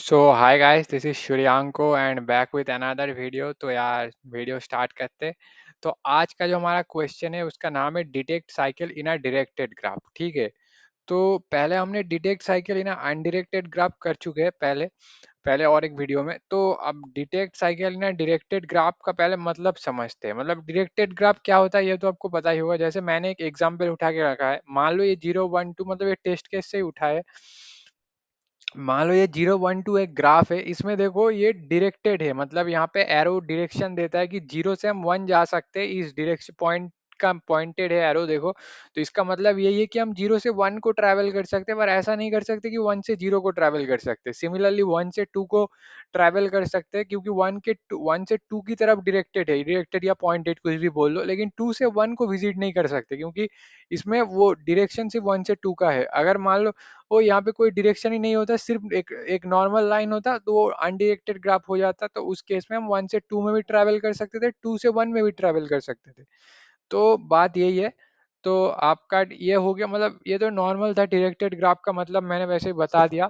So hi guys, this is Shreyanko and back with another video. तो यार video start करते। तो आज का जो हमारा क्वेश्चन है उसका नाम है detect cycle in a directed graph. ठीक है। तो पहले हमने detect cycle in a undirected graph कर चुके हैं पहले पहले और एक वीडियो में। तो अब detect cycle in a directed graph का पहले मतलब समझते हैं। मतलब डायरेक्टेड ग्राफ क्या होता है ये तो आपको पता ही होगा। जैसे मैंने एक एग्जांपल उठा के रखा है, मान लो ये 0 1 2, मतलब ये टेस्ट केस से ही उठा है। मान लो ये 0 1 2 एक ग्राफ है, इसमें देखो ये डायरेक्टेड है, मतलब यहाँ पे एरो डायरेक्शन देता है कि 0 से हम 1 जा सकते हैं। इस डायरेक्शन पॉइंट का पॉइंटेड है एरो, देखो। तो इसका मतलब यही है कि हम 0 से 1 को ट्रैवल कर सकते हैं, पर ऐसा नहीं कर सकते कि 1 से 0 को ट्रैवल कर सकते। सिमिलरली 1 से 2 को ट्रैवल कर सकते हैं, क्योंकि 1 से 2 की तरफ डायरेक्टेड है, डायरेक्टेड या पॉइंटेड कुछ भी बोल लो। लेकिन 2 से 1 को विजिट नहीं कर सकते, क्योंकि इसमें वो डायरेक्शन सिर्फ 1 से 2 का है। अगर मान लो वो यहाँ पे कोई डायरेक्शन ही नहीं होता, सिर्फ एक एक नॉर्मल लाइन होता, तो वो अनडायरेक्टेड ग्राफ हो जाता। तो उस केस में हम 1 से 2 में भी ट्रैवल कर सकते थे, 2 से 1 में भी ट्रैवल कर सकते थे। तो बात यही है। तो आपका ये हो गया, मतलब ये तो नॉर्मल था डायरेक्टेड ग्राफ का, मतलब मैंने वैसे ही बता दिया।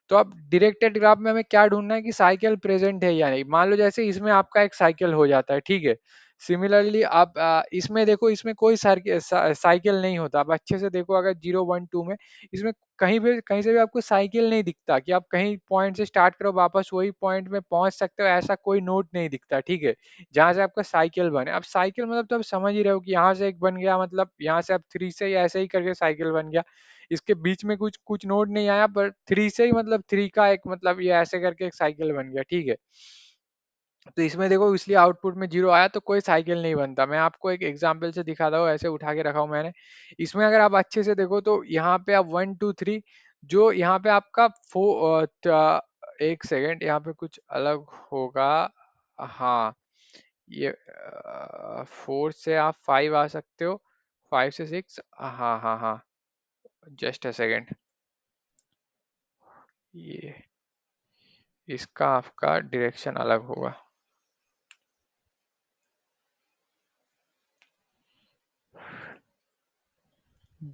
तो अब डायरेक्टेड ग्राफ में हमें क्या ढूंढना है कि साइकिल प्रेजेंट है या नहीं। मान लो जैसे इसमें आपका एक साइकिल हो जाता है, ठीक है। सिमिलरली आप इसमें देखो, इसमें कोई साइकिल नहीं होता। आप अच्छे से देखो, अगर 0 1 2 में इसमें कहीं से भी आपको साइकिल नहीं दिखता कि आप कहीं पॉइंट से स्टार्ट करो वापस वही पॉइंट में पहुंच सकते हो, ऐसा कोई नोट नहीं दिखता। ठीक है। जहां से आपका साइकिल बने, अब साइकिल मतलब तो आप समझ ही रहे हो कि यहाँ से एक बन गया, मतलब यहाँ से आप 3 से या ऐसे ही करके साइकिल बन गया। इसके बीच में कुछ कुछ नोट नहीं आया, पर 3 से ही, मतलब 3 का एक, मतलब ये ऐसे करके एक साइकिल बन गया। ठीक है। तो इसमें देखो, इसलिए आउटपुट में 0 आया, तो कोई साइकिल नहीं बनता। मैं आपको एक एग्जांपल से दिखाता हूँ, ऐसे उठा के रखा हूँ मैंने। इसमें अगर आप अच्छे से देखो तो यहाँ पे आप 1 2 3, जो यहाँ पे आपका एक सेकेंड, यहाँ पे कुछ अलग होगा। हाँ, ये 4 से आप 5 आ सकते हो, 5 से 6। हाँ हाँ हाँ, जस्ट अ सेकेंड। ये इसका आपका डायरेक्शन अलग होगा।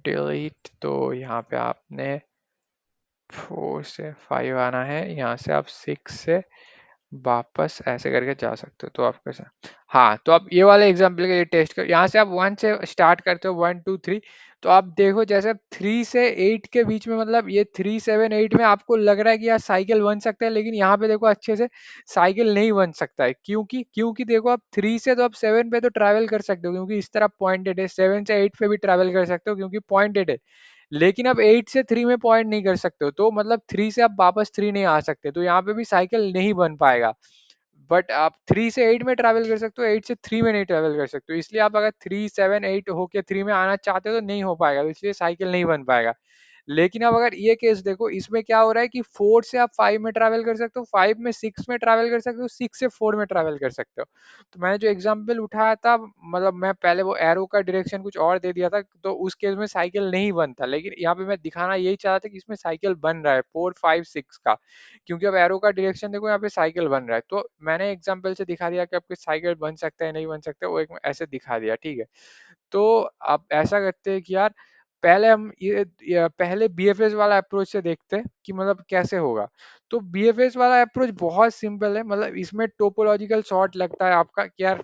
डिलीट, तो यहाँ पे आपने 4 से 5 आना है, यहाँ से आप 6 से वापस ऐसे करके जा सकते हो। तो आपके साथ, हाँ, तो आप ये वाले एग्जाम्पल के लिए टेस्ट कर, यहाँ से आप 1 से स्टार्ट करते हो, 1 2 3। तो आप देखो, जैसे 3 से 8 के बीच में, मतलब ये 3 7 8 में आपको लग रहा है कि यार साइकिल बन सकता है, लेकिन यहाँ पे देखो अच्छे से साइकिल नहीं बन सकता है। क्योंकि क्योंकि देखो, आप 3 से तो आप 7 पे तो ट्रैवल कर सकते हो, क्योंकि इस तरफ पॉइंटेड है। 7 से 8 पे भी ट्रैवल कर सकते हो, क्योंकि पॉइंटेड है। लेकिन आप 8 से 3 में पॉइंट नहीं कर सकते हो, तो मतलब 3 से आप वापस 3 नहीं आ सकते, तो यहाँ पे भी साइकिल नहीं बन पाएगा। बट आप 3 से 8 में ट्रैवल कर सकते हो, 8 से 3 में नहीं ट्रैवल कर सकते हो। इसलिए आप अगर 3 7 8 होके 3 में आना चाहते हो तो नहीं हो पाएगा, तो इसलिए साइकिल नहीं बन पाएगा। लेकिन अब अगर ये केस देखो, इसमें क्या हो रहा है कि 4 से आप 5 में ट्रैवल कर सकते हो, 5 में 6 में ट्रैवल कर सकते हो, 6 से 4 में ट्रैवल कर सकते हो। तो मैंने जो एग्जांपल उठाया था, मतलब मैं पहले वो एरो का डायरेक्शन कुछ और दे दिया था, तो उस केस में साइकिल नहीं बनता। लेकिन यहाँ पे मैं दिखाना यही चाह रहा था कि इसमें साइकिल बन रहा है 4 5 6 का, क्योंकि अब एरो का डायरेक्शन देखो, यहाँ पे साइकिल बन रहा है। तो मैंने एग्जांपल से दिखा दिया कि आपके साइकिल बन सकता है नहीं बन सकता है, वो एक ऐसे दिखा दिया। ठीक है। तो आप ऐसा करते हैं कि यार, पहले हम ये पहले बीएफएस वाला अप्रोच से देखते हैं कि मतलब कैसे होगा। तो बीएफएस वाला अप्रोच बहुत सिंपल है, मतलब इसमें टोपोलॉजिकल सॉर्ट लगता है आपका कि यार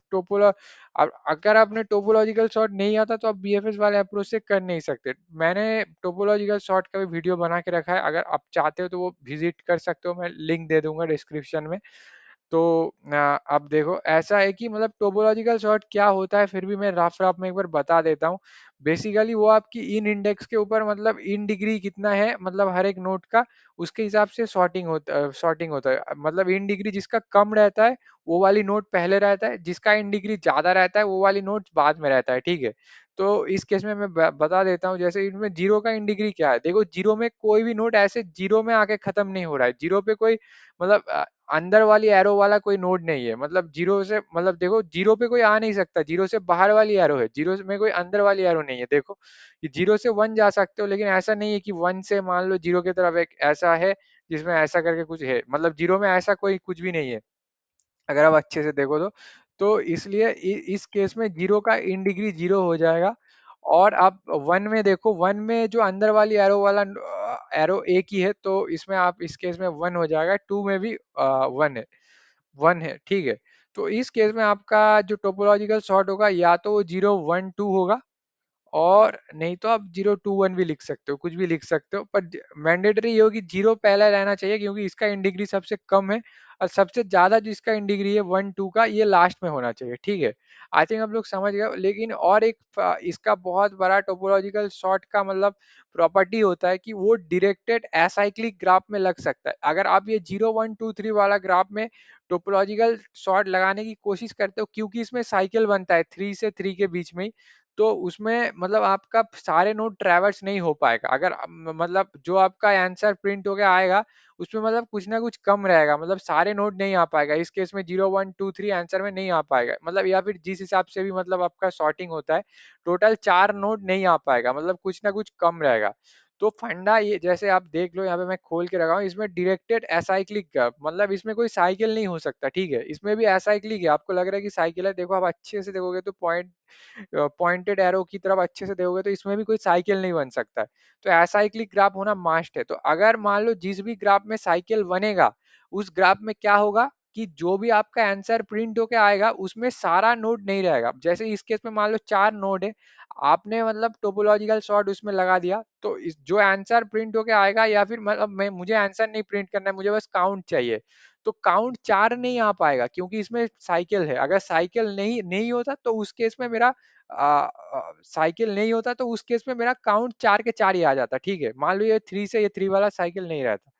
अगर आपने टोपोलॉजिकल सॉर्ट नहीं आता तो आप बीएफएस वाले अप्रोच से कर नहीं सकते। मैंने टोपोलॉजिकल सॉर्ट का भी वीडियो बना के रखा है, अगर आप चाहते हो तो वो विजिट कर सकते हो, मैं लिंक दे दूंगा डिस्क्रिप्शन में। तो अब देखो, ऐसा है कि मतलब टोपोलॉजिकल सॉर्ट क्या होता है, फिर भी मैं रफ रफ में एक बार बता देता हूँ। बेसिकली वो आपकी इन इंडेक्स के ऊपर, मतलब इन डिग्री कितना है, मतलब हर एक नोट का, उसके हिसाब से सॉर्टिंग होता है। मतलब इन डिग्री जिसका कम रहता है वो वाली नोट पहले रहता है, जिसका इन डिग्री ज्यादा रहता है वो वाली नोट बाद में रहता है। ठीक है। तो इस केस में मैं बता देता हूँ, जैसे इनमें जीरो का इन डिग्री क्या है। देखो, जीरो में कोई भी नोट ऐसे जीरो में आके खत्म नहीं हो रहा है। जीरो पे कोई, मतलब अंदर वाली एरो वाला कोई नोड नहीं है। मतलब जीरो से, मतलब देखो, जीरो पे कोई आ नहीं सकता, जीरो से बाहर वाली एरो है, जीरो में कोई अंदर वाली एरो नहीं है। देखो, कि 0 से 1 जा सकते हो, लेकिन ऐसा नहीं है कि 1 से मान लो 0 की तरफ एक ऐसा है जिसमें ऐसा करके कुछ है। मतलब जीरो में ऐसा कोई कुछ भी नहीं है, अगर आप अच्छे से देखो तो इसलिए इस केस में जीरो का इन डिग्री जीरो हो जाएगा। और आप वन में देखो, वन में जो अंदर वाली एरो वाला एरो एक ही है तो इसमें आप इस केस में 1 हो जाएगा, 2 में भी 1 है, 1 है, ठीक है। तो इस केस में आपका जो टोपोलॉजिकल सॉर्ट होगा या तो वो 0 1 2 होगा, और नहीं तो आप 0 2 1 भी लिख सकते हो, कुछ भी लिख सकते हो, पर मैंडेटरी ये होगी 0 पहला रहना चाहिए क्योंकि इसका इन डिग्री सबसे कम है, और सबसे ज्यादा जो इसका इन डिग्री है 1 2 का, ये लास्ट में होना चाहिए, ठीक है। आई थिंक आप लोग समझ गए। लेकिन और एक इसका बहुत बड़ा टोपोलॉजिकल सॉर्ट का मतलब प्रॉपर्टी होता है कि वो डायरेक्टेड एसाइक्लिक ग्राफ में लग सकता है। अगर आप ये 0 1 2 3 वाला ग्राफ में टोपोलॉजिकल सॉर्ट लगाने की कोशिश करते हो, क्योंकि इसमें साइकिल बनता है 3 से 3 के बीच में ही, तो उसमें मतलब आपका सारे नोड ट्रैवर्स नहीं हो पाएगा। अगर मतलब जो आपका आंसर प्रिंट होके आएगा उसमें मतलब कुछ ना कुछ कम रहेगा, मतलब सारे नोड नहीं आ पाएगा। इस केस में 0 1 2 3 आंसर में नहीं आ पाएगा, मतलब या फिर जिस हिसाब से भी मतलब आपका सॉर्टिंग होता है, टोटल 4 नोड नहीं आ पाएगा, मतलब कुछ ना कुछ कम रहेगा। तो फंडा ये जैसे आप देख लो, यहाँ पे मैं खोल के रखा हूँ, इसमें डायरेक्टेड एसाइक्लिक ग्राफ, मतलब इसमें कोई साइकिल नहीं हो सकता, ठीक है। इसमें भी एसाइक्लिक है, आपको लग रहा है कि साइकिल है, देखो आप अच्छे से देखोगे तो पॉइंटेड एरो की तरफ अच्छे से देखोगे तो इसमें भी कोई साइकिल नहीं बन सकता है। तो एसाइक्लिक ग्राफ होना मस्ट है। तो अगर मान लो जिस भी ग्राफ में साइकिल बनेगा, उस ग्राफ में क्या होगा कि जो भी आपका आंसर प्रिंट होके आएगा उसमें सारा नोड नहीं रहेगा। जैसे इस केस में मान लो 4 नोड है, आपने मतलब टोपोलॉजिकल सॉर्ट उसमें लगा दिया, तो जो आंसर प्रिंट होके आएगा, या फिर मतलब मैं मुझे आंसर नहीं प्रिंट करना है, मुझे बस काउंट चाहिए, तो काउंट 4 नहीं आ पाएगा क्योंकि इसमें साइकिल है। अगर साइकिल नहीं नहीं होता तो उस केस में मेरा साइकिल नहीं होता तो उस केस में मेरा काउंट 4 के 4 ही आ जाता, ठीक है। मान लो ये 3 से ये 3 वाला साइकिल नहीं रहता।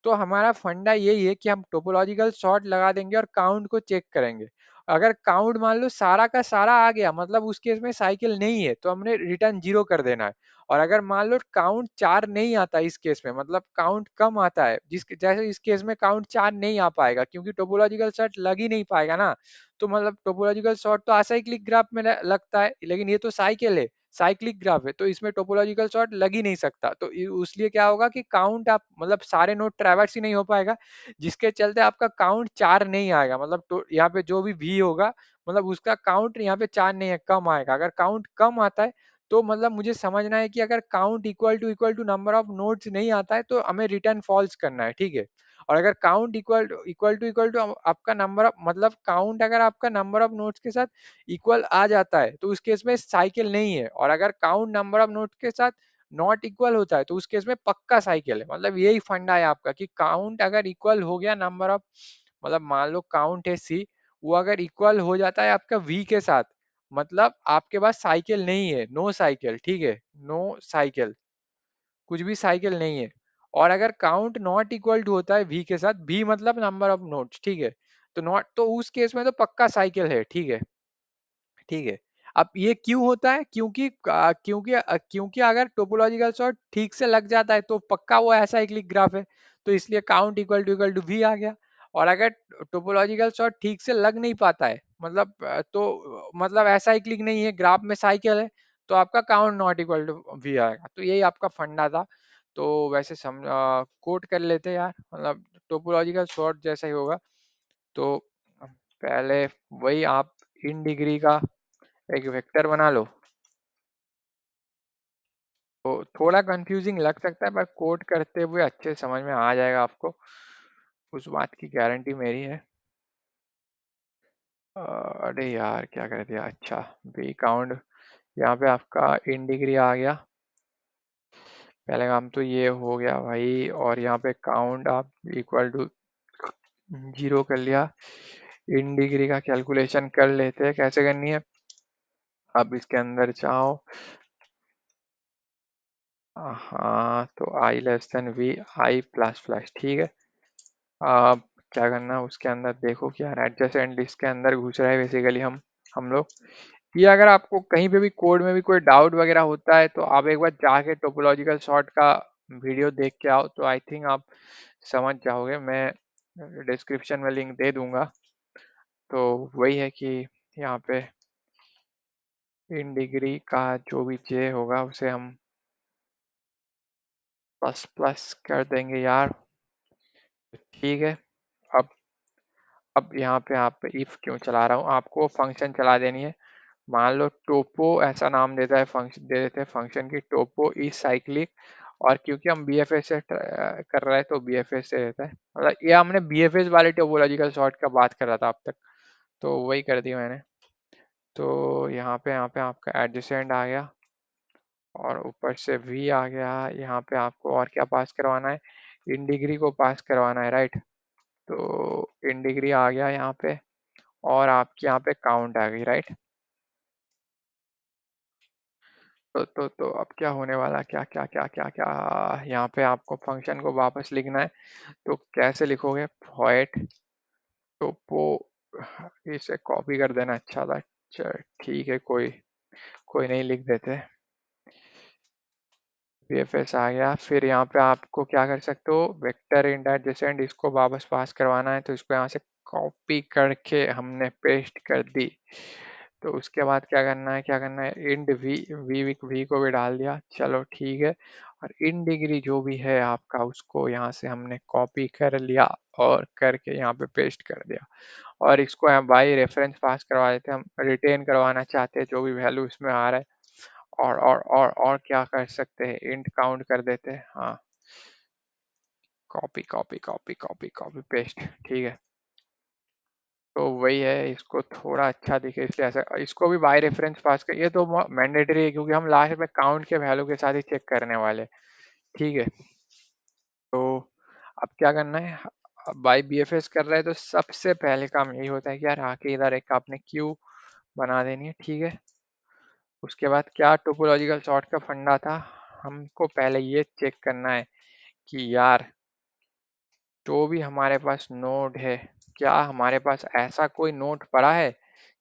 तो हमारा फंडा यही है कि हम टोपोलॉजिकल सॉर्ट लगा देंगे और काउंट को चेक करेंगे। अगर काउंट मान लो सारा का सारा आ गया, मतलब उस केस में साइकिल नहीं है, तो हमने रिटर्न 0 कर देना है। और अगर मान लो काउंट 4 नहीं आता इस केस में, मतलब काउंट कम आता है, जिस जैसे इस केस में काउंट 4 नहीं आ पाएगा क्योंकि टोपोलॉजिकल सॉर्ट लग ही नहीं पाएगा ना। तो मतलब टोपोलॉजिकल सॉर्ट तो असाइक्लिक ग्राफ में लगता है, लेकिन ये तो साइकिल है, साइक्लिक ग्राफ है, तो इसमें टोपोलॉजिकल सॉर्ट लग ही नहीं सकता। तो उसलिए क्या होगा कि काउंट आप मतलब सारे नोड ट्रैवर्स ही नहीं हो पाएगा, जिसके चलते आपका काउंट 4 नहीं आएगा। मतलब तो यहाँ पे जो भी वी होगा, मतलब उसका काउंट यहाँ पे 4 नहीं है, कम आएगा। अगर काउंट कम आता है तो मतलब मुझे समझना है कि अगर count equal to number of nodes नहीं आता है तो हमें रिटर्न फॉल्स करना है, ठीक है। और अगर काउंट इक्वल टू आपका नंबर ऑफ, मतलब काउंट अगर आपका नंबर ऑफ नोड्स के साथ इक्वल आ जाता है तो उस केस में साइकिल नहीं है। और अगर काउंट नंबर ऑफ नोड्स के साथ नॉट इक्वल होता है तो उस केस में पक्का साइकिल है। मतलब यही फंडा है आपका कि काउंट अगर इक्वल हो गया नंबर ऑफ, मतलब मान लो काउंट है सी, वो अगर इक्वल हो जाता है आपका वी के साथ, मतलब आपके पास साइकिल नहीं है, नो साइकिल, ठीक है, नो साइकिल, कुछ भी साइकिल नहीं है। और अगर काउंट नॉट इक्वल टू होता है वी के साथ, वी मतलब नंबर ऑफ नोड्स, ठीक है, तो नॉट, तो उस केस में तो पक्का साइकिल है, ठीक है, ठीक है। अब ये क्यों होता है? क्योंकि अगर टोपोलॉजिकल सॉर्ट ठीक से लग जाता है तो पक्का वो ऐसा साइक्लिक ग्राफ है, तो इसलिए काउंट इक्वल टू वी आ गया। और अगर टोपोलॉजिकल सॉर्ट ठीक से लग नहीं पाता है, मतलब तो मतलब ऐसा साइक्लिक नहीं है, ग्राफ में साइकिल है, तो आपका count not equal to V आएगा। तो यही आपका फंडा था। तो वैसे कोट कर लेते हैं यार, मतलब टोपोलॉजिकल सॉर्ट जैसा ही होगा। तो पहले वही आप इन डिग्री का एक वेक्टर बना लो। तो थोड़ा कंफ्यूजिंग लग सकता है पर कोड करते हुए अच्छे से समझ में आ जाएगा आपको, उस बात की गारंटी मेरी है। अरे यार क्या कर दिया, अच्छा वी काउंट, यहाँ पे आपका इन डिग्री आ गया, पहले काम तो ये हो गया भाई। और यहाँ पे काउंट आप इक्वल टू 0 कर लिया। इन डिग्री का कैलकुलेशन कर लेते हैं, कैसे करनी है। अब इसके अंदर चाहो, हाँ, तो I less than V, I plus plus, ठीक है। अब क्या करना है उसके अंदर, देखो क्या एडजेसेंट लिस्ट के अंदर घुस रहा है बेसिकली हम लोग। ये अगर आपको कहीं पे भी कोड में भी कोई डाउट वगैरह होता है तो आप एक बार जाके टोपोलॉजिकल सॉर्ट का वीडियो देख के आओ, तो आई थिंक आप समझ जाओगे। मैं डिस्क्रिप्शन में लिंक दे दूंगा। तो वही है कि यहाँ पे इन डिग्री का जो भी जे होगा उसे हम प्लस प्लस कर देंगे यार, ठीक है। अब यहाँ पे आप इफ क्यों चला रहा हूँ, आपको फंक्शन चला देनी है। मान लो टोपो ऐसा नाम देता है फंक्शन, दे देते हैं फंक्शन की टोपो इज साइक्लिक, और क्योंकि हम BFS से कर रहे हैं तो BFS से रहता है, मतलब ये हमने BFS वाले टोपोलॉजिकल सॉर्ट का बात कर रहा था अब तक, तो वही कर दिया मैंने। तो यहाँ पे आपका एडजेसेंट आ गया और ऊपर से V आ गया। यहाँ पे आपको और क्या पास करवाना है, इन डिग्री को पास करवाना है, राइट। तो इन डिग्री आ गया यहाँ पे और आपकी यहाँ पे काउंट आ गई, राइट। तो अब क्या होने वाला, क्या क्या क्या क्या क्या, यहाँ पे आपको फंक्शन को वापस लिखना है। तो कैसे लिखोगे, वॉइड टोपो, इसे कॉपी कर देना अच्छा था। चल ठीक है, कोई कोई नहीं, लिख देते। VFS आ गया। फिर यहाँ पे आपको क्या कर सकते हो, वेक्टर इंट एडजेसेंट, इसको वापस पास करवाना है, तो इसको यहाँ से कॉपी करके हमने पेस्ट कर दी। तो उसके बाद क्या करना है, क्या करना है, इंड वी को भी डाल दिया, चलो ठीक है। और इन डिग्री जो भी है आपका, उसको यहाँ से हमने कॉपी कर लिया और करके यहाँ पे पेस्ट कर दिया। और इसको हम बाई रेफरेंस पास करवा देते हैं, हम रिटेन करवाना चाहते हैं जो भी वैल्यू इसमें आ रहा है। और क्या कर सकते हैं, इंट काउंट कर देते हैं, हाँ। Copy copy copy copy copy paste, ठीक है। तो वही है, इसको थोड़ा अच्छा दिखे इसलिए ऐसा, इसको भी बाय रेफरेंस पास कर, ये तो मैंडेटरी है क्योंकि हम लास्ट में काउंट के वैल्यू के साथ ही चेक करने वाले, ठीक है। तो अब क्या करना है, बाई BFS कर रहे हैं तो सबसे पहले काम यही होता है कि यार आके इधर एक आपने क्यू बना देनी है, ठीक है। उसके बाद क्या टोपोलॉजिकल सॉर्ट का फंडा था, हमको पहले ये चेक करना है कि यार जो भी हमारे पास नोड है, क्या हमारे पास ऐसा कोई नोड पड़ा है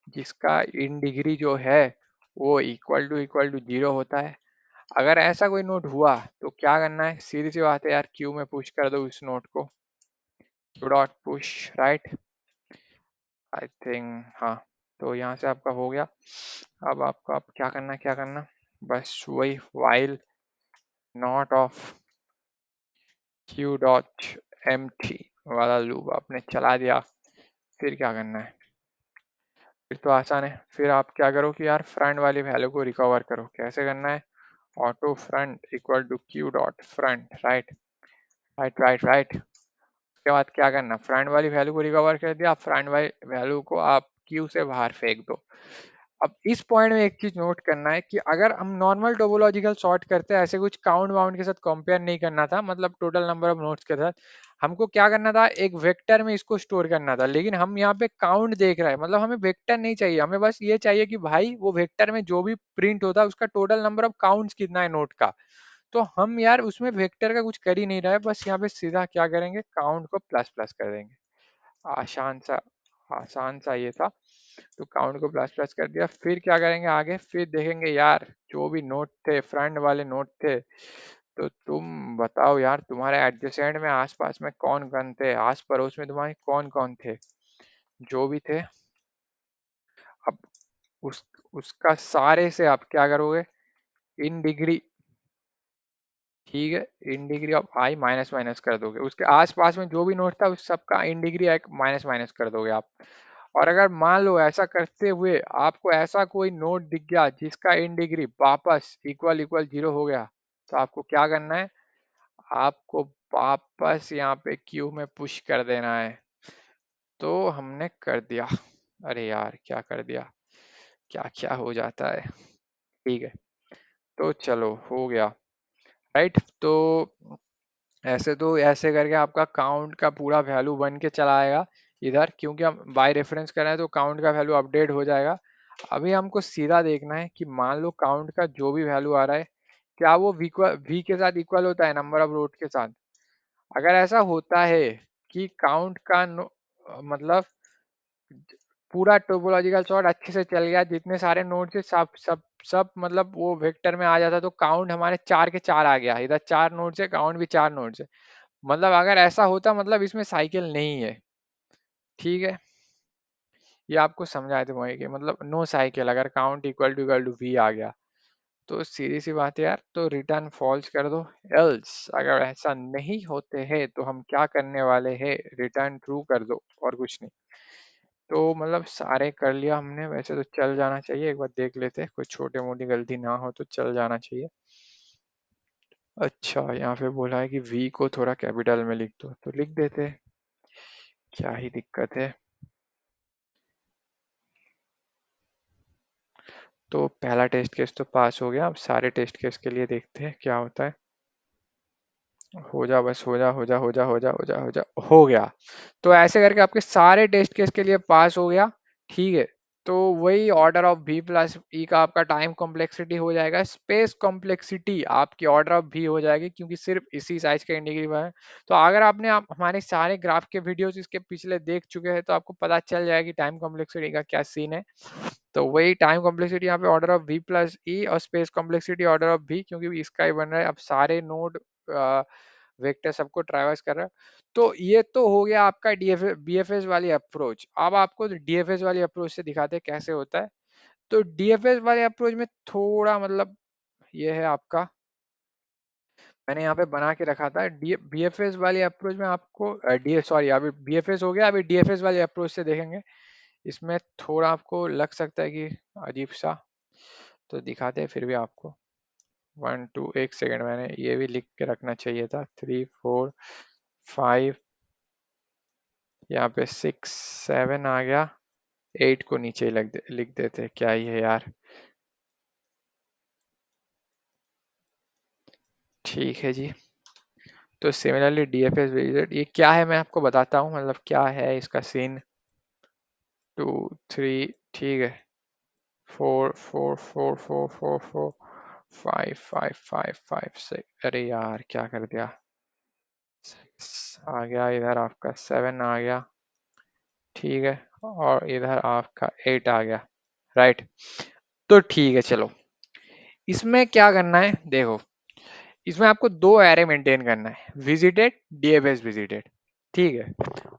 जिसका इन डिग्री जो है वो इक्वल टू 0 होता है। अगर ऐसा कोई नोड हुआ तो क्या करना है, सीधी सी बात है यार, क्यू में पुश कर दो इस नोड को, Q dot push, right. I think हाँ। तो यहाँ से आपका हो गया। अब आपको अब क्या करना, क्या करना, बस वही while not of q dot empty वाला लूप आपने चला दिया। फिर क्या करना है, फिर तो आसान है। फिर आप क्या करो कि यार फ्रंट वाली वैल्यू को रिकवर करो। कैसे करना है, auto front equal to q dot front, right right right right. उसके बाद क्या करना, फ्रंट वाली वैल्यू को रिकवर कर दिया, फ्रंट वाली वैल्यू को आप क्यू से बाहर फेंक दो। अब इस पॉइंट में एक चीज नोट करना है कि अगर हम नॉर्मल टोपोलॉजिकल सॉर्ट करते हैं, ऐसे कुछ काउंट वाउंट के साथ कंपेयर नहीं करना था, मतलब टोटल नंबर ऑफ नोड्स के साथ हमको क्या करना था, एक वेक्टर में इसको स्टोर करना था। लेकिन हम यहाँ पे काउंट देख रहे हैं, मतलब हमें वेक्टर नहीं चाहिए, हमें बस ये चाहिए कि भाई वो वेक्टर में जो भी प्रिंट होता है उसका टोटल नंबर ऑफ काउंट्स कितना है नोड का। तो हम यार उसमें वेक्टर का कुछ कर ही नहीं रहे, बस यहाँ पे सीधा क्या करेंगे, काउंट को प्लस प्लस कर देंगे। आसान सा, आसान सा ये था। तो काउंट को प्लस प्लस कर दिया। फिर क्या करेंगे आगे, फिर देखेंगे यार जो भी नोट थे, फ्रंट वाले नोट थे, तो तुम बताओ यार तुम्हारे एडजेसेंट में आसपास में कौन कौन थे, आस पड़ोस में तुम्हारे कौन कौन थे, जो भी थे। अब उस उसका सारे से आप क्या करोगे, इन डिग्री, ठीक है, in degree of I minus minus कर दोगे, उसके आसपास में जो भी नोट था उस सबका इन डिग्री माइनस माइनस कर दोगे आप। और अगर मान लो ऐसा करते हुए आपको ऐसा कोई नोट दिख गया जिसका इन डिग्री वापस इक्वल इक्वल 0 हो गया, तो आपको क्या करना है, आपको वापस यहाँ पे क्यू में पुश कर देना है। तो हमने कर दिया, अरे यार क्या कर दिया, क्या क्या हो जाता है, ठीक है। तो चलो हो गया, राइट। तो ऐसे करके आपका काउंट का पूरा वैल्यू बन के चला आएगा इधर, क्योंकि हम बाय रेफरेंस कर रहे हैं तो काउंट का वैल्यू अपडेट हो जाएगा। अभी हमको सीधा देखना है कि मान लो काउंट का जो भी वैल्यू आ रहा है, क्या वो वी के साथ इक्वल होता है नंबर ऑफ रोड के साथ। अगर ऐसा होता है कि काउंट का मतलब पूरा टोपोलॉजिकल सॉर्ट अच्छे से चल गया, जितने सारे नोड थे सब सब सब मतलब वो वेक्टर में आ जाता, तो काउंट हमारे 4 के 4 आ गया, इधर 4 नोड से काउंट भी 4 नोड से। मतलब अगर ऐसा होता मतलब इसमें साइकिल नहीं है, ठीक है। ये आपको समझाए थे वही के, मतलब नो साइकिल, अगर काउंट इक्वल टू वी आ गया तो सीधी सी बात है यार, तो रिटर्न फॉल्स कर दो। एल्स अगर ऐसा नहीं होते हैं तो हम क्या करने वाले हैं, रिटर्न ट्रू कर दो और कुछ नहीं। तो मतलब सारे कर लिया हमने, वैसे तो चल जाना चाहिए, एक बार देख लेते हैं कोई छोटी मोटी गलती ना हो तो चल जाना चाहिए। अच्छा, यहाँ पे बोला है कि वी को थोड़ा कैपिटल में लिख दो, तो लिख देते हैं, क्या ही दिक्कत है। तो पहला टेस्ट केस तो पास हो गया, अब सारे टेस्ट केस के लिए देखते हैं क्या होता है। हो जा, बस हो जा, हो जा, हो जा, हो जा, हो जा, हो जा, हो गया। तो ऐसे करके आपके सारे टेस्ट केस के लिए पास हो गया। ठीक है। तो वही order of v plus E का आपका टाइम कॉम्प्लेक्सिटी हो जाएगा, स्पेस कॉम्प्लेक्सिटी आपकी ऑर्डर ऑफ v हो जाएगी, क्योंकि सिर्फ इसी साइज का इंडिकेटिव है। तो अगर आपने आप हमारे सारे ग्राफ के वीडियोस इसके पिछले देख चुके हैं, तो आपको पता चल जाएगा कि टाइम कॉम्प्लेक्सिटी का क्या सीन है। तो वही टाइम कॉम्प्लेक्सिटी यहाँ पे ऑर्डर ऑफ v प्लस ई, और space complexity order of v, क्योंकि इसका ही बन रहा है। अब सारे नोड वेक्टर सबको ट्रैवर्स कर रहा है। तो ये तो हो गया आपका डीएफ बीएफएस वाली अप्रोच। अब आपको डीएफएस वाली अप्रोच से दिखाते हैं कैसे होता है। तो डीएफएस वाले अप्रोच में थोड़ा मतलब ये है आपका, मैंने यहाँ पे बना के रखा था डी बीएफएस वाली अप्रोच में आपको डी सॉरी, अभी बीएफएस हो गया, अभी डीएफएस वाली अप्रोच से देखेंगे। इसमें थोड़ा आपको लग सकता है कि अजीब सा, तो दिखाते हैं फिर भी आपको। 1 2 एक सेकेंड, मैंने ये भी लिख के रखना चाहिए था। 3 4 5, यहाँ पे 6 7 आ गया। 8 को नीचे ही लिख देते, क्या ही है यार। ठीक है जी। तो सिमिलरली डीएफएस विजिट ये क्या है मैं आपको बताता हूँ, मतलब क्या है इसका सीन। 2 3, ठीक है। 4 4 4 4 4 4, 5 5 5 5 6, अरे यार क्या कर दिया। 6 आ गया, इधर आपका 7 आ गया। ठीक है। और इधर आपका 8 आ गया। राइट। तो ठीक है, चलो इसमें क्या करना है देखो। इसमें आपको दो एरे मेंटेन करना है, विजिटेड, डीएफएस विजिटेड। ठीक है।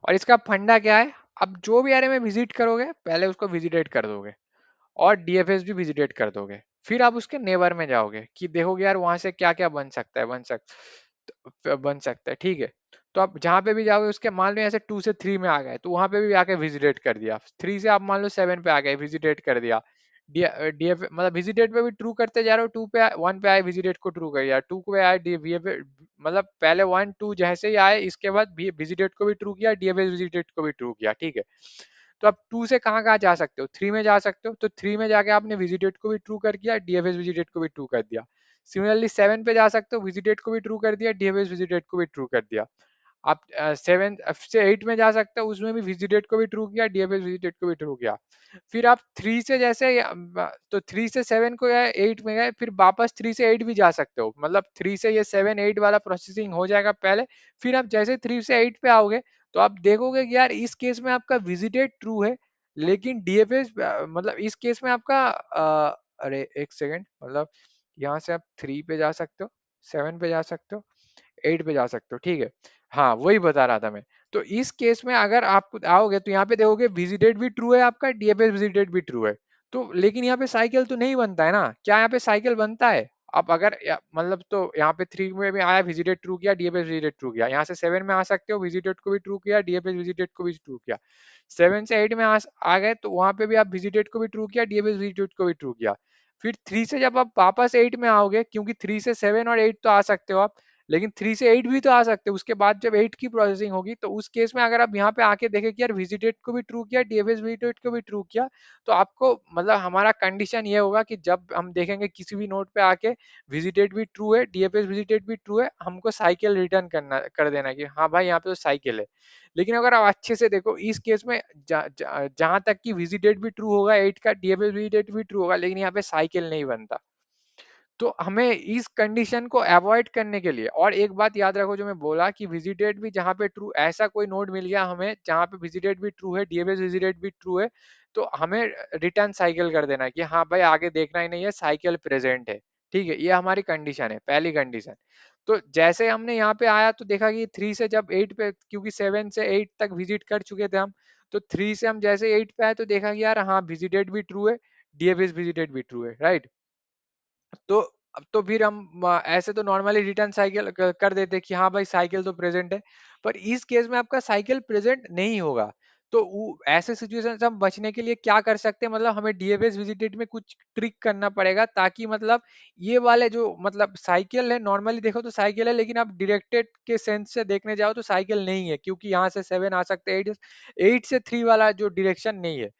और इसका फंडा क्या है, अब जो भी एरे में विजिट करोगे पहले उसको विजिटेड कर दोगे, और डीएफएस भी विजिटेड कर दोगे। फिर आप उसके नेबर में जाओगे कि देखोगे यार वहां से क्या क्या बन सकता है। ठीक है। तो आप जहां पे भी जाओगे उसके, मान लो ऐसे 2 से 3 में आ गए तो वहां पे भी आके विजिटेट कर दिया। 3 से आप मान लो 7 पे आ गए, विजिटेट कर दिया। डीएफ मतलब विजिटेट पे भी ट्रू करते जा रहे हो, 1 पे आए विजिटेट को ट्रू कर दिया, 2 पे आए डीएफ, मतलब पहले 1 2 जैसे ही आए इसके बाद विजिटेट को भी ट्रू किया, डीएफएस विजिटेट को भी ट्रू किया। ठीक है। तो आप 2 से कहाँ कहाँ जा सकते हो, 3 में जा सकते हो, तो 3 में जाके आपने विजिटेट को भी ट्रू कर दिया, डीएफएस विजिटेट को भी ट्रू कर दिया। सिमिलरली 7 पे जा सकते हो, विजिटेट को भी ट्रू कर दिया, डीएफएस विजिटेट को भी ट्रू कर दिया। आप 7 से 8 में जा सकते हो, उसमें भी विजिटेट को भी ट्रू किया, डीएफएस विजिटेट को भी ट्रू किया। फिर आप 3 से जैसे तो 3 से 7 को या 8 में गए, फिर वापस 3 से 8 भी जा सकते हो, मतलब 3 से ये 7 8 वाला प्रोसेसिंग हो जाएगा पहले। फिर आप जैसे 3 से 8 पे आओगे तो आप देखोगे कि यार इस केस में आपका विजिटेड ट्रू है, लेकिन डीएफएस मतलब इस केस में आपका अरे एक सेकेंड, मतलब यहाँ से आप 3 पे जा सकते हो, 7 पे जा सकते हो, 8 पे जा सकते हो। ठीक है। हाँ वही बता रहा था मैं। तो इस केस में अगर आप आओगे तो यहाँ पे देखोगे विजिटेड भी ट्रू है आपका, डीएफएस विजिटेड भी ट्रू है। तो लेकिन यहाँ पे साइकिल तो नहीं बनता है ना, क्या यहाँ पे साइकिल बनता है। आप अगर मतलब तो यहाँ पे 3 में भी आया, विजिटेड ट्रू किया, डीएफएस विजिटेड ट्रू किया, यहाँ से 7 में आ सकते हो, विजिटेड को भी ट्रू किया, डीएफएस विजिटेड को भी ट्रू किया। 7 से 8 में आ गए तो वहां पे भी आप विजिटेड को भी ट्रू किया, डीएफएस विजिटेड को भी ट्रू किया। फिर 3 से जब आप वापस 8 में आओगे, क्योंकि 3 से 7 और 8 तो आ सकते हो आप, लेकिन 3 से 8 भी तो आ सकते हो। उसके बाद जब 8 की प्रोसेसिंग होगी तो उस केस में अगर आप यहाँ पे आके देखें कि यार विजिटेड को भी ट्रू किया, डीएफएस विजिटेड को भी ट्रू किया, तो आपको मतलब हमारा कंडीशन ये होगा कि जब हम देखेंगे किसी भी नोड पे आके विजिटेड भी ट्रू है, डीएफएस विजिटेड भी ट्रू है, हमको साइकिल रिटर्न करना कर देना कि हाँ भाई यहाँ पे तो साइकिल है। लेकिन अगर आप अच्छे से देखो इस केस में जहां तक कि विजिटेड भी ट्रू होगा 8 का, डीएफएस विजिटेड भी ट्रू होगा, लेकिन यहाँ पे साइकिल नहीं बनता। तो हमें इस कंडीशन को अवॉइड करने के लिए, और एक बात याद रखो जो मैं बोला कि विजिटेड भी जहां पे ट्रू, ऐसा कोई नोड मिल गया हमें जहां पे विजिटेड भी ट्रू है, डीएफएस विजिटेड भी ट्रू है, तो हमें रिटर्न साइकिल कर देना कि हाँ भाई आगे देखना ही नहीं है, साइकिल प्रेजेंट है। ठीक है, ये हमारी कंडीशन है, पहली कंडीशन। तो जैसे हमने यहाँ पे आया तो देखा कि 3 से जब 8 पे, क्योंकि 7 से 8 तक विजिट कर चुके थे हम, तो 3 से हम जैसे 8 पे आए तो देखा कि यार हाँ विजिटेड भी ट्रू है, डीएफएस विजिटेड भी ट्रू है। राइट। तो अब तो फिर हम ऐसे तो नॉर्मली रिटर्न साइकिल कर देते कि हाँ भाई साइकिल तो प्रेजेंट है, पर इस केस में आपका साइकिल प्रेजेंट नहीं होगा। तो ऐसे सिचुएशन से हम बचने के लिए क्या कर सकते हैं, मतलब हमें डीएफएस विजिटेड में कुछ ट्रिक करना पड़ेगा, ताकि मतलब ये वाले जो मतलब साइकिल है, नॉर्मली देखो तो साइकिल है, लेकिन आप डायरेक्टेड के सेंस से देखने जाओ तो साइकिल नहीं है, क्योंकि यहाँ से 7 आ सकते हैं, 8 से 3 वाला जो डायरेक्शन नहीं है।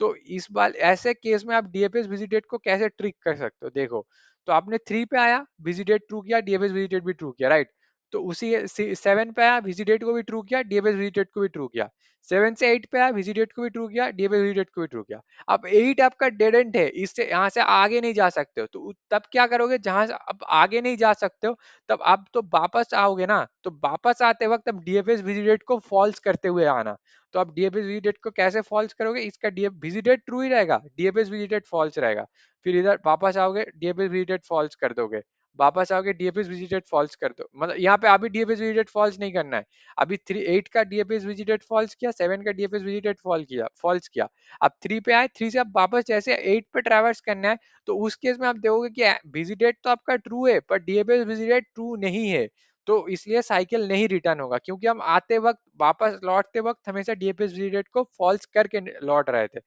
तो इस बार ऐसे केस में आप डीएफएस विजिटेड को कैसे ट्रिक कर सकते हो, देखो। तो आपने 3 पे आया, विजिटेड ट्रू किया, डीएफएस विजिटेड भी ट्रू किया, राइट। तो उसी 7 पे आया, विजिटेड को भी ट्रू किया, डीएफएस विजिटेड को भी ट्रू किया। 7 से 8 पे आया, विजिटेड को भी ट्रू किया, डीएफएस विजिटेड को भी ट्रू किया। अब 8 आपका डेड एंड है, इससे यहाँ से आगे नहीं जा सकते हो, तो तब क्या करोगे, जहां से अब आगे नहीं जा सकते हो, तब आप तो वापस आओगे ना, तो वापस आते वक्त अब डीएफएस विजिटेड को फॉल्स करते हुए आना। तो आप डीएफएस विजिटेड को कैसे फॉल्स करोगे, इसका डीएफ विजिटेड ट्रू ही रहेगा, डीएफएस विजिटेड फॉल्स रहेगा। फिर इधर वापस आओगे, डीएफएस विजिटेड फॉल्स कर दोगे, वापस आओगे, डीएफएस विजिटेड फॉल्स कर दो, मतलब यहाँ पे अभी डीएफएस विजिटेड फॉल्स नहीं करना है। अभी 8 का डीएफएस विजिटेड फॉल्स किया, 7 का डीएफएस विजिटेड फॉल्स किया। अब 3 पे आए, 3 से अब वापस जैसे 8 पे ट्रैवर्स करना है, तो उस केस में आप देखोगे कि विजिटेड तो आपका ट्रू है, पर डीएफएस विजिटेड ट्रू नहीं है। तो इसलिए साइकिल नहीं रिटर्न होगा, क्योंकि हम आते वक्त, वापस लौटते वक्त हमेशा डीएफएस विजिटेड को फॉल्स करके लौट रहे थे।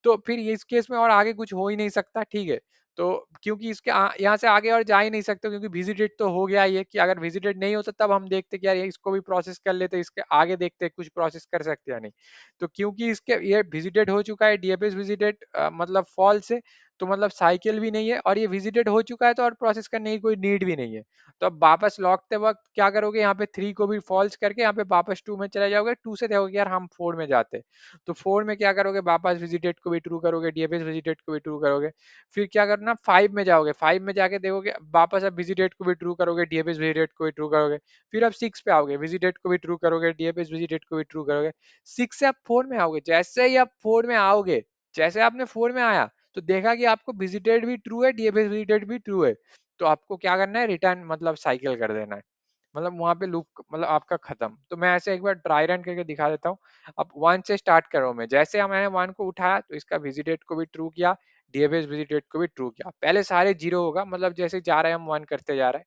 तो फिर इस केस में और आगे कुछ हो ही नहीं सकता, ठीक है। तो क्योंकि इसके यहाँ से आगे और जा ही नहीं सकते, क्योंकि विजिटेड तो हो गया ये, कि अगर विजिटेड नहीं होता तब हम देखते कि यार ये इसको भी प्रोसेस कर लेते, इसके आगे देखते कुछ प्रोसेस कर सकते या नहीं। तो क्योंकि इसके ये विजिटेड हो चुका है, डीएफएस विजिटेड मतलब फॉल्स है, तो मतलब साइकिल भी नहीं है, और ये विजिटेड हो चुका है, तो और प्रोसेस करने की कोई नीड भी नहीं है। तो अब वापस लौटते वक्त क्या करोगे, यहाँ पे 3 को भी फॉल्स करके यहाँ पे वापस 2 में चले जाओगे, 2 से देखोगे यार हम 4 में जाते। तो 4 में क्या करोगे, वापस विजिटेड को भी ट्रू करोगे, डीएफएस विजिटेड को भी ट्रू करोगे। फिर क्या करना, 5 में जाओगे, 5 में जाके देखोगे, वापस अब विजिटेड को भी ट्रू करोगे, डीएफएस विजिटेड को भी ट्रू करोगे। फिर अब 6 पे आओगे, विजिटेड को भी ट्रू करोगे, डीएफएस विजिटेड को भी ट्रू करोगे। 6 से आप 4 में आओगे, जैसे ही आप 4 में आओगे, जैसे आपने 4 में आया, तो देखा कि आपको विजिटेड भी ट्रू है, डीएफएस विजिटेड भी ट्रू है। तो आपको क्या करना है, रिटर्न मतलब साइकिल कर देना है, मतलब वहां पे लूप मतलब आपका खत्म। तो मैं ऐसे एक बार ट्राई रन करके दिखा देता हूँ। अब 1 से स्टार्ट करो, मैं जैसे मैंने 1 को उठाया, तो इसका विजिटेड को भी ट्रू किया, डीएफएस विजिटेड को भी ट्रू किया। पहले सारे जीरो होगा, मतलब जैसे जा रहे हैं हम 1 करते जा रहे हैं।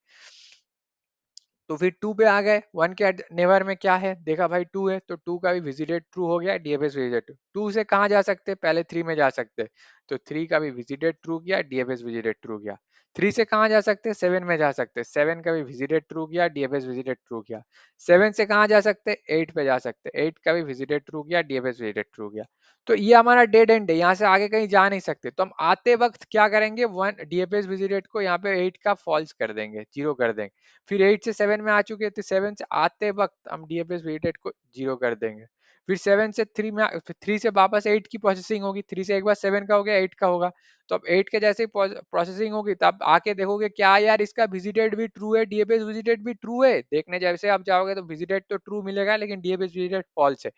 तो फिर 2 पे आ गए, 1 के नेबर में क्या है, देखा भाई 2 है, तो 2 का भी विजिटेड ट्रू हो गया, डीएफएस विजिटेड। 2 से कहाँ जा सकते, पहले 3 में जा सकते, तो 3 का भी विजिटेड ट्रू किया, डीएफएस विजिटेड ट्रू किया। 3 से कहाँ जा सकते, 7 में जा सकते, 7 का भी विजिटेड ट्रू किया, डीएफएस विजिटेड ट्रू किया। 7 से कहाँ जा सकते, 8 पे जा सकते, 8 का भी विजिटेड ट्रू किया, डीएफएस विजिटेड ट्रू किया। तो ये हमारा डेड एंड है, यहाँ से आगे कहीं जा नहीं सकते, तो हम आते वक्त क्या करेंगे, 1 डीएफएस विजिटेड को यहाँ पे 8 का फॉल्स कर देंगे, जीरो कर देंगे। फिर 8 से 7 में आ चुके थे, 7 से आते वक्त हम डीएफएस वेटेड को जीरो कर देंगे। फिर 7 से 3 में 3 से वापस 8 की प्रोसेसिंग होगी, 3 से एक बार 7 का हो गया, 8 का होगा। तो अब 8 के जैसे ही प्रोसेसिंग होगी, तब आके देखोगे क्या यार इसका विजिटेड भी ट्रू है, डीएफएस विजिटेड भी ट्रू है, देखने जैसे आप जाओगे तो विजिटेड तो ट्रू मिलेगा, लेकिन डीएफएस विजिटेड फॉल्स है।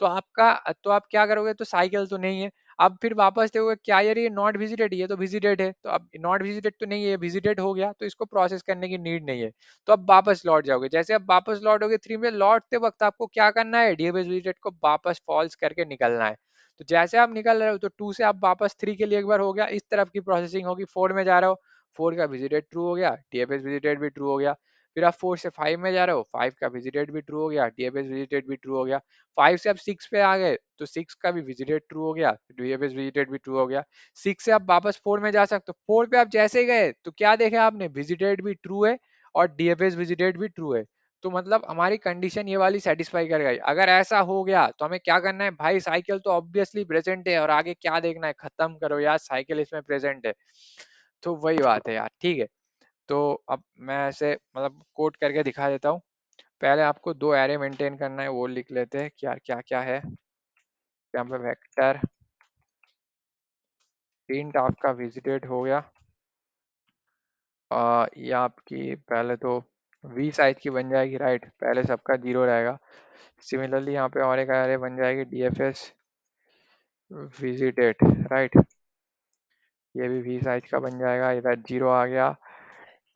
तो आप क्या करोगे, तो साइकिल तो नहीं है। अब फिर वापस देखोगे क्या यार ये नॉट विजिटेड, ये तो विजिटेड है, तो अब नॉट विजिटेड तो नहीं है, विजिटेड हो गया, तो इसको प्रोसेस करने की नीड नहीं है। तो अब वापस लौट जाओगे, जैसे अब वापस लौटोगे 3 में, लौटते वक्त आपको क्या करना है, डीएफएस विजिटेड को वापस फॉल्स करके निकलना है। तो जैसे आप निकल रहे हो, तो 2 से आप वापस 3 के लिए एक बार हो गया, इस तरफ की प्रोसेसिंग होगी, 4 में जा रहे हो, 4 का विजिटेड ट्रू हो गया, डीएफएस विजिटेड भी ट्रू हो गया। फिर आप 4 से 5 में जा रहे हो, 5 का विजिटेड भी ट्रू हो गया, डीएफएस विजिटेड भी ट्रू हो गया। 5 से आप 6 पे आ गए, तो 6 का भी विजिटेड ट्रू हो गया, डीएफएस विजिटेड भी ट्रू हो गया। 6 से आप वापस 4 में जा सकते हो, 4 पे आप जैसे ही गए, तो क्या देखा आपने, विजिटेड भी ट्रू है और डीएफएस विजिटेड भी ट्रू है। तो मतलब हमारी कंडीशन ये वाली सेटिस्फाई कर गई। अगर ऐसा हो गया, तो हमें क्या करना है भाई, साइकिल तो ऑब्वियसली प्रेजेंट है, और आगे क्या देखना है, खत्म करो यार, साइकिल इसमें प्रेजेंट है। तो वही बात है यार, ठीक है। तो अब मैं ऐसे मतलब कोड करके दिखा देता हूँ। पहले आपको 2 एरे मेंटेन करना है, वो लिख लेते हैं कि यार क्या क्या है। यहाँ पे वेक्टर प्रिंट आपका विजिटेड हो गया। ये आपकी पहले तो वी साइज की बन जाएगी, राइट, पहले सबका जीरो रहेगा। सिमिलरली यहाँ पे और एक एरे बन जाएगी डीएफएस विजिटेड, राइट, ये भी वी साइज का बन जाएगा। इधर जीरो आ गया,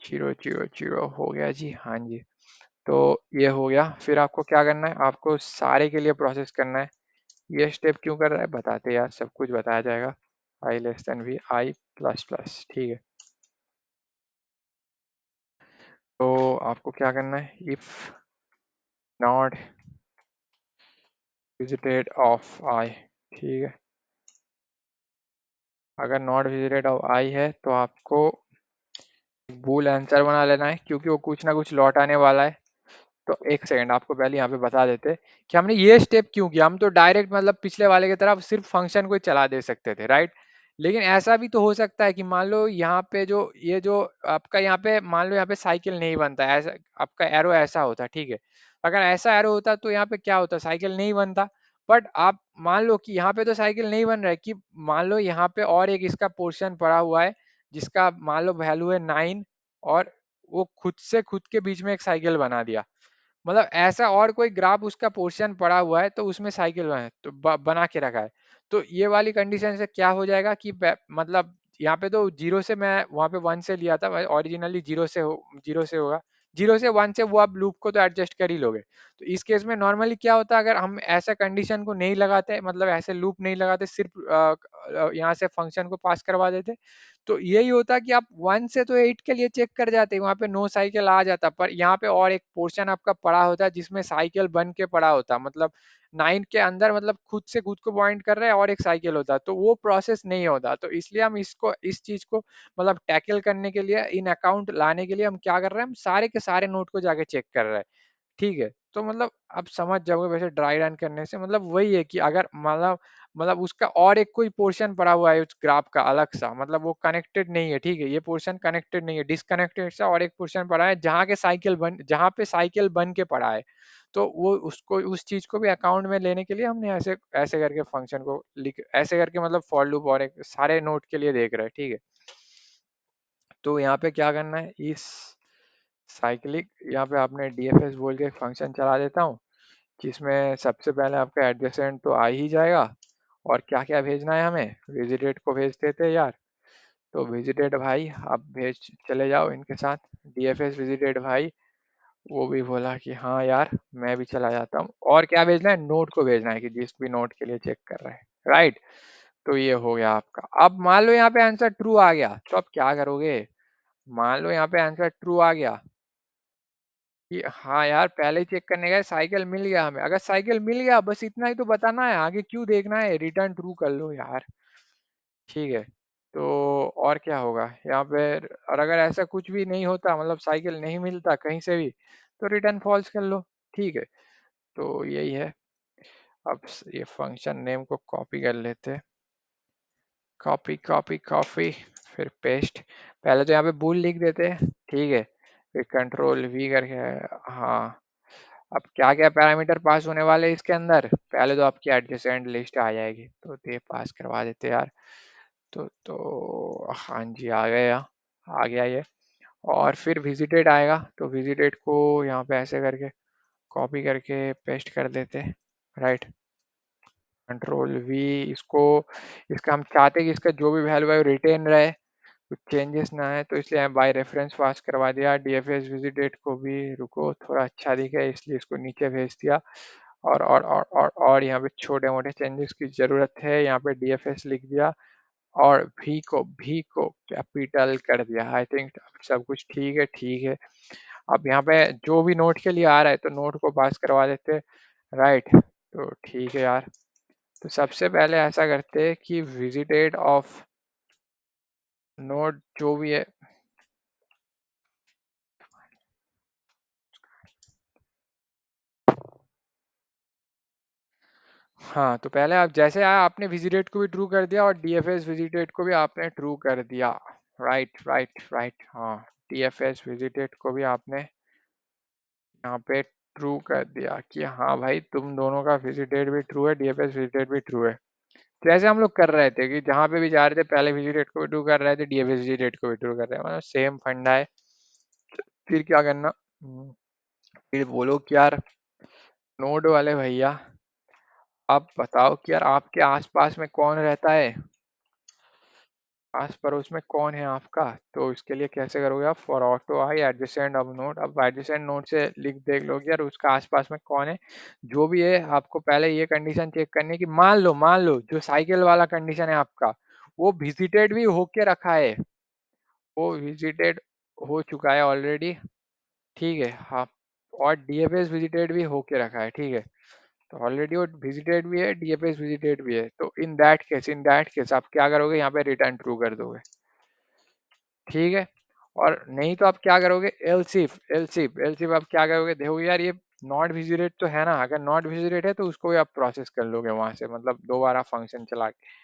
जीरो जीरो जीरो हो गया जी, हाँ जी। तो ये हो गया। फिर आपको क्या करना है, आपको सारे के लिए प्रोसेस करना है। ये स्टेप क्यों कर रहा है बताते यार, सब कुछ बताया जाएगा। I less than V I plus plus, ठीक है। तो आपको क्या करना है, if not visited of I, ठीक है। अगर नॉट विजिटेड ऑफ आई है तो आपको बूल आंसर बना लेना है, क्योंकि वो कुछ ना कुछ लौट आने वाला है। तो एक सेकंड आपको पहले यहाँ पे बता देते कि हमने ये स्टेप क्यों किया। हम तो डायरेक्ट मतलब पिछले वाले की तरफ सिर्फ फंक्शन को ही चला दे सकते थे, राइट। लेकिन ऐसा भी तो हो सकता है कि मान लो यहाँ पे जो ये जो आपका यहाँ पे मान लो यहाँ पे साइकिल नहीं बनता, ऐसा आपका एरो ऐसा होता, ठीक है। अगर ऐसा एरो होता तो यहाँ पे क्या होता, साइकिल नहीं बनता। बट आप मान लो कि यहाँ पे तो साइकिल नहीं बन रहा है, कि मान लो यहाँ पे और एक इसका पोर्शन पड़ा हुआ है जिसका मान लो वैल्यू है 9, और वो खुद से खुद के बीच में एक साइकिल बना दिया। मतलब ऐसा और कोई ग्राफ उसका पोर्शन पड़ा हुआ है तो उसमें साइकिल बना तो बना के रखा है। तो ये वाली कंडीशन से क्या हो जाएगा कि मतलब यहाँ पे तो जीरो से, मैं वहाँ पे वन से लिया था ओरिजिनली, जीरो से होगा। जीरो से वन से वो आप लूप को तो एडजस्ट कर ही लोगे। तो इस केस में नॉर्मली क्या होता है, अगर हम ऐसा कंडीशन को नहीं लगाते, मतलब ऐसे लूप नहीं लगाते, सिर्फ यहाँ से फंक्शन को पास करवा देते, तो यही होता कि आप 1 से तो 8 के लिए चेक कर जाते, वहां पे नो साइकिल आ जाता, पर यहाँ पे और एक पोर्शन आपका पड़ा होता है जिसमें साइकिल बन के पड़ा होता, मतलब 9 के अंदर, मतलब खुद से खुद को पॉइंट कर रहा है और एक साइकिल होता, तो वो प्रोसेस नहीं होता। तो इसलिए हम इसको, इस चीज को मतलब टैकल करने के लिए, इन अकाउंट लाने के लिए हम क्या कर रहे हैं, हम सारे के सारे नोट को जाके चेक कर रहे हैं, ठीक है। तो मतलब आप समझ जाओगे वैसे ड्राई रन करने से, मतलब वही है कि अगर मतलब उसका और एक कोई पोर्शन पड़ा हुआ है उस ग्राफ का अलग सा, मतलब वो कनेक्टेड नहीं है, ठीक है, ये पोर्शन कनेक्टेड नहीं है, डिसकनेक्टेड सा और एक पोर्शन पड़ा है जहाँ पे साइकिल बन के पड़ा है। तो वो उसको, उस चीज को भी अकाउंट में लेने के लिए हमने ऐसे ऐसे करके फंक्शन को लिख, ऐसे करके मतलब फॉर लूप और एक सारे नोट के लिए देख रहे हैं, ठीक है। तो यहाँ पे क्या करना है, इस साइक्लिक, यहाँ पे आपने डीएफएस बोल के एक फंक्शन चला देता हूँ, जिसमें सबसे पहले आपका एडजेसेंट तो आ ही जाएगा। और क्या क्या भेजना है हमें, विजिटेड को भेज देते हैं यार। तो विजिटेड भाई आप भेज चले जाओ इनके साथ, डीएफएस विजिटेड भाई। वो भी बोला कि हाँ यार मैं भी चला जाता हूँ। और क्या भेजना है, नोट को भेजना है कि जिस भी नोट के लिए चेक कर रहे हैं, राइट। तो ये हो गया आपका। अब मान लो यहाँ पे आंसर ट्रू आ गया, तो अब क्या करोगे। मान लो यहाँ पे आंसर ट्रू आ गया कि हाँ यार पहले ही चेक करने गए, साइकिल मिल गया हमें। अगर साइकिल मिल गया, बस इतना ही तो बताना है, आगे क्यों देखना है, रिटर्न ट्रू कर लो यार, ठीक है। तो और क्या होगा यहाँ पे, और अगर ऐसा कुछ भी नहीं होता, मतलब साइकिल नहीं मिलता कहीं से भी, तो रिटर्न फॉल्स कर लो, ठीक है। तो यही है। अब ये फंक्शन नेम को कॉपी कर लेते हैं, कॉपी कॉपी कॉपी, फिर पेस्ट। पहले तो यहाँ पे बूल लिख देते हैं, ठीक है। फिर कंट्रोल वी करके, हाँ। अब क्या क्या पैरामीटर पास होने वाले हैं इसके अंदर, पहले तो आपकी एडजेसेंट लिस्ट आ जाएगी, तो ये पास करवा देते यार। तो हाँ जी आ गया, आ गया ये। और फिर विजिटेड आएगा, तो विजिटेड को यहाँ पे ऐसे करके कॉपी करके पेस्ट कर देते हैं, राइट। कंट्रोल वी, इसको, इसका हम चाहते हैं कि इसका जो भी वैल्यू है रिटेन रहे, कुछ चेंजेस ना है, तो इसलिए बाय रेफरेंस पास करवा दिया। डीएफएस विजिटेड को भी, रुको थोड़ा अच्छा दिखे इसलिए इसको नीचे भेज दिया। और यहाँ पे छोटे मोटे चेंजेस की ज़रूरत है, यहाँ पे डीएफएस लिख दिया, और भी को कैपिटल कर दिया। आई थिंक सब कुछ ठीक है, ठीक है। अब यहाँ पे जो भी नोट के लिए आ रहा है तो नोट को पास करवा देते, राइट। तो ठीक है यार। तो सबसे पहले ऐसा करते हैं कि विजिटेड ऑफ नोट जो भी है, हाँ। तो पहले आप जैसे आया आपने विजिटेड को भी ट्रू कर दिया और डीएफएस विजिटेड को भी आपने ट्रू कर दिया, राइट राइट राइट, हाँ। डीएफएस विजिटेड को भी आपने यहाँ पे ट्रू कर दिया कि हाँ भाई तुम दोनों का विजिटेड भी ट्रू है, डीएफएस विजिटेड भी ट्रू है। जैसे हम लोग कर रहे थे कि जहाँ पे भी जा रहे थे पहले विजिटेड को भी ट्रू कर रहे थे, डीएफएस विजिटेड को भी ट्रू कर रहे हैं, मतलब सेम फंडा है। फिर क्या करना, फिर बोलो कि यार नोड वाले भैया, आप बताओ कि यार आपके आसपास में कौन रहता है, आस पड़ोस में कौन है आपका। तो इसके लिए कैसे करोगे आप, for auto I adjacent of node. अब एडजेसेंट नोड से लिख देख लोगे यार उसका आसपास में कौन है। जो भी है आपको पहले ये कंडीशन चेक करनी है कि मान लो जो साइकिल वाला कंडीशन है आपका, वो विजिटेड भी होके रखा है, वो विजिटेड हो चुका है ऑलरेडी, ठीक है हाँ। और डीएफएस विजिटेड भी होके रखा है, ठीक है। तो ऑलरेडी वो विजिटेड भी है, डीएफएस विजिटेड भी है, तो इन दैट केस आप क्या करोगे, यहाँ पे रिटर्न ट्रू कर दोगे। ठीक है। और नहीं तो आप क्या करोगे, एलसिफ आप क्या करोगे, देखोगे यार ये नॉट विजिटेड तो है ना, अगर नॉट विजिटेड है तो उसको भी आप प्रोसेस कर लोगे वहां से, मतलब दोबारा फंक्शन चला के।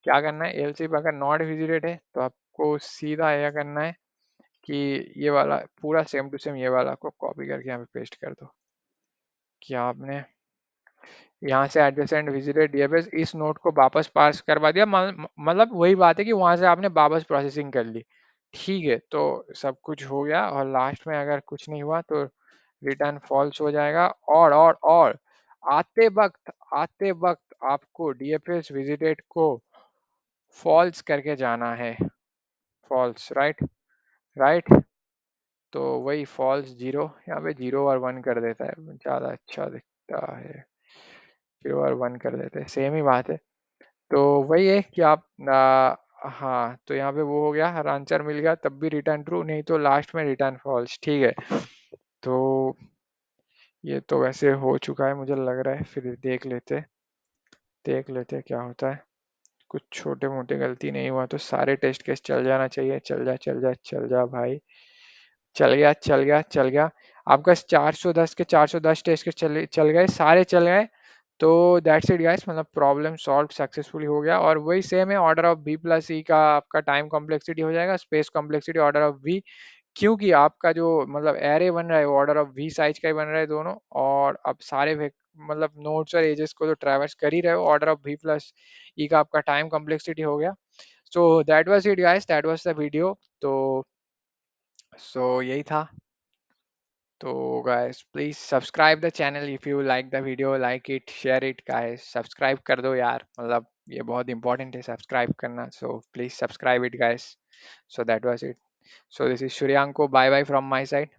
क्या करना है, एलसिफ अगर नॉट विजिटेड है तो आपको सीधा यह करना है कि ये वाला पूरा सेम टू सेम ये वाला को कॉपी करके यहाँ पे पेस्ट कर दो कि आपने यहाँ से एडजेसेंट विजिटेड डीएफएस इस नोट को वापस पास करवा दिया, मतलब वही बात है कि वहां से आपने वापस प्रोसेसिंग कर ली। ठीक है, तो सब कुछ हो गया और लास्ट में अगर कुछ नहीं हुआ तो रिटर्न फॉल्स हो जाएगा। और आते वक्त आपको डीएफएस विजिटेड को फॉल्स करके जाना है, फॉल्स, राइट, राइट। तो वही फॉल्स जीरो, यहाँ पे जीरो और वन कर देता है, ज़्यादा अच्छा दिखता है, जीरो और वन कर देते हैं, सेम ही बात है। तो वही है कि आप हाँ, तो यहाँ पे वो हो गया, हर आंसर मिल गया, तब भी रिटर्न ट्रू, नहीं तो लास्ट में रिटर्न फॉल्स। ठीक है, तो ये तो वैसे हो चुका है मुझे लग रहा है, फिर देख लेते क्या होता है। कुछ छोटे मोटे गलती नहीं हुआ तो सारे टेस्ट केस चल जाना चाहिए, चल जा भाई, चल गया। आपका 410 के 410 टेस्ट के चल गए, सारे चल गए। तो दैट्स इट गाइस, मतलब प्रॉब्लम सॉल्व सक्सेसफुली हो गया। और वही सेम है, order of V plus E का आपका टाइम कॉम्प्लेक्सिटी हो जाएगा, space complexity order of V, क्योंकि आपका जो मतलब एरे बन रहा है वो ऑर्डर ऑफ वी साइज का ही बन रहा है दोनों। और अब सारे मतलब नोड्स और एजेस को तो ट्रैवर्स कर ही रहे हो, order of we plus E का आपका टाइम कॉम्प्लेक्सिटी हो गया। So that was it guys, that was the video. तो यही था। तो guys please subscribe the channel if you like the video, like it, share it guys, subscribe कर दो यार, मतलब ये बहुत इंपॉर्टेंट है सब्सक्राइब करना, so please subscribe it guys. So that was it. So this is Shuryanko, bye bye from my side.